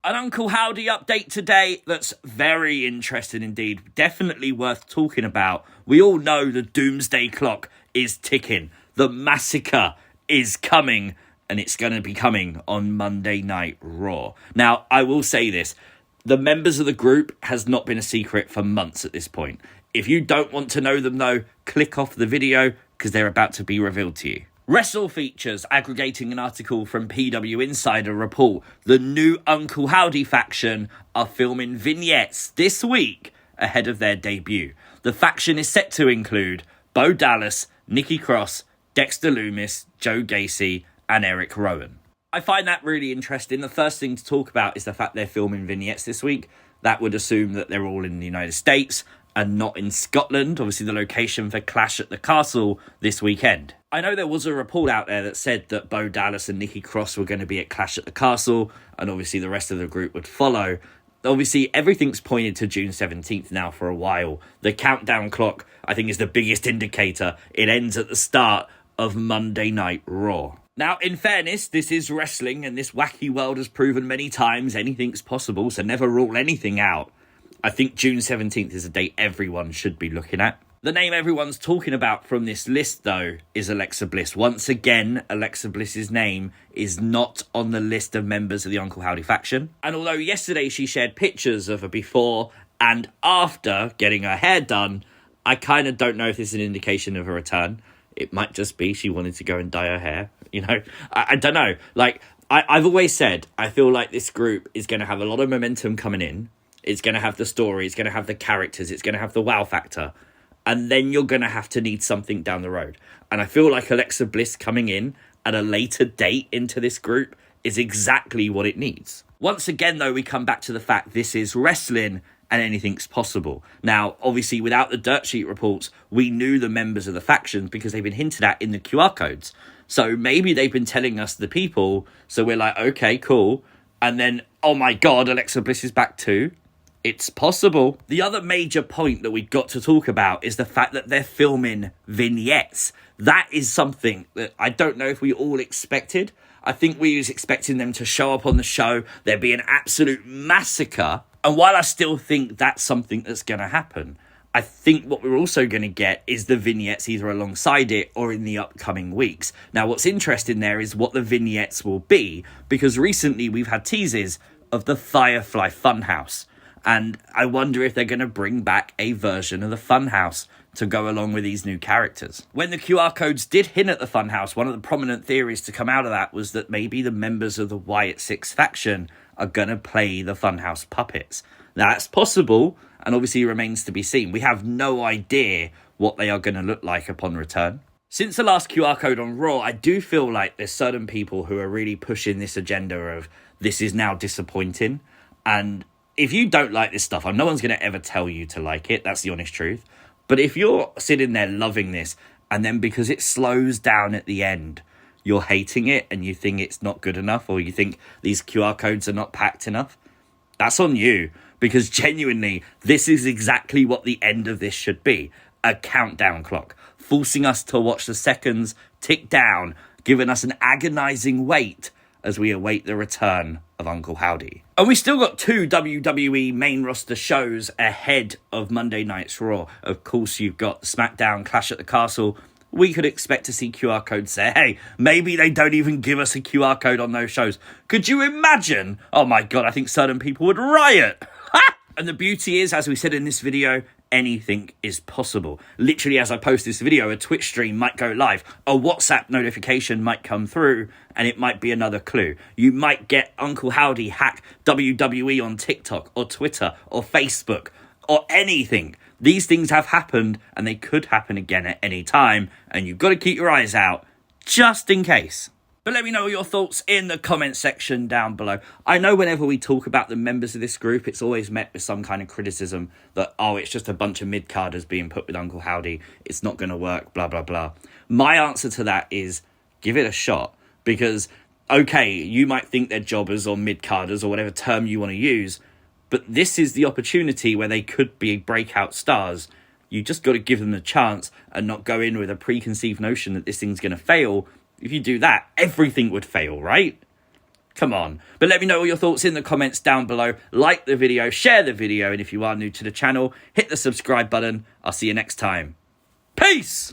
An Uncle Howdy update today that's very interesting indeed. Definitely worth talking about. We all know the doomsday clock is ticking. The massacre is coming, and it's going to be coming on Monday Night Raw. Now, I will say this. The members of the group has not been a secret for months at this point. If you don't want to know them, though, click off the video because they're about to be revealed to you. Wrestle Features, aggregating an article from PWInsider, report the new Uncle Howdy faction are filming vignettes this week ahead of their debut. The faction is set to include Bo Dallas, Nikki Cross, Dexter Loomis, Joe Gacy, and Eric Rowan. I find that really interesting. The first thing to talk about is the fact they're filming vignettes this week. That would assume that they're all in the United States and not in Scotland, obviously the location for Clash at the Castle this weekend. I know there was a report out there that said that Bo Dallas and Nikki Cross were going to be at Clash at the Castle, and obviously the rest of the group would follow. Obviously, everything's pointed to June 17th now for a while. The countdown clock, I think, is the biggest indicator. It ends at the start of Monday Night Raw. Now, in fairness, this is wrestling, and this wacky world has proven many times anything's possible, so never rule anything out. I think June 17th is a date everyone should be looking at. The name everyone's talking about from this list, though, is Alexa Bliss. Once again, Alexa Bliss's name is not on the list of members of the Uncle Howdy faction. And although yesterday she shared pictures of her before and after getting her hair done, I kind of don't know if this is an indication of a return. It might just be she wanted to go and dye her hair. You know, I don't know. Like, I've always said, I feel like this group is going to have a lot of momentum coming in. It's going to have the story, it's going to have the characters, it's going to have the wow factor. And then you're going to have to need something down the road. And I feel like Alexa Bliss coming in at a later date into this group is exactly what it needs. Once again, though, we come back to the fact this is wrestling and anything's possible. Now, obviously, without the dirt sheet reports, we knew the members of the factions because they've been hinted at in the QR codes. So maybe they've been telling us the people, so we're like, okay, cool. And then, oh my God, Alexa Bliss is back too. It's possible. The other major point that we got to talk about is the fact that they're filming vignettes. That is something that I don't know if we all expected. I think we was expecting them to show up on the show. There'd be an absolute massacre. And while I still think that's something that's going to happen, I think what we're also going to get is the vignettes either alongside it or in the upcoming weeks. Now, what's interesting there is what the vignettes will be, because recently we've had teases of the Firefly Funhouse. And I wonder if they're going to bring back a version of the Funhouse to go along with these new characters. When the QR codes did hint at the Funhouse, one of the prominent theories to come out of that was that maybe the members of the Wyatt 6 faction are going to play the Funhouse puppets. Now, that's possible, and obviously remains to be seen. We have no idea what they are going to look like upon return. Since the last QR code on Raw, I do feel like there's certain people who are really pushing this agenda of this is now disappointing, and if you don't like this stuff, no one's going to ever tell you to like it. That's the honest truth. But if you're sitting there loving this, and then because it slows down at the end, you're hating it and you think it's not good enough, or you think these QR codes are not packed enough, that's on you. Because genuinely, this is exactly what the end of this should be. A countdown clock, forcing us to watch the seconds tick down, giving us an agonizing wait as we await the return of Uncle Howdy. And we still got 2 WWE main roster shows ahead of Monday Night's Raw. Of course, you've got SmackDown Clash at the Castle. We could expect to see QR codes there. Hey, maybe they don't even give us a QR code on those shows. Could you imagine? Oh my God, I think certain people would riot. And the beauty is, as we said in this video, anything is possible. Literally, as I post this video, a Twitch stream might go live, a WhatsApp notification might come through, and it might be another clue. You might get Uncle Howdy hack WWE on TikTok or Twitter or Facebook or anything. These things have happened, and they could happen again at any time, and you've got to keep your eyes out just in case. But let me know your thoughts in the comment section down below. I know whenever we talk about the members of this group, it's always met with some kind of criticism that, oh, it's just a bunch of mid-carders being put with Uncle Howdy. It's not going to work, blah, blah, blah. My answer to that is give it a shot. Because, okay, you might think they're jobbers or mid-carders or whatever term you want to use, but this is the opportunity where they could be breakout stars. You just got to give them the chance and not go in with a preconceived notion that this thing's going to fail. If you do that, everything would fail, right? Come on. But let me know all your thoughts in the comments down below. Like the video, share the video, and if you are new to the channel, hit the subscribe button. I'll see you next time. Peace!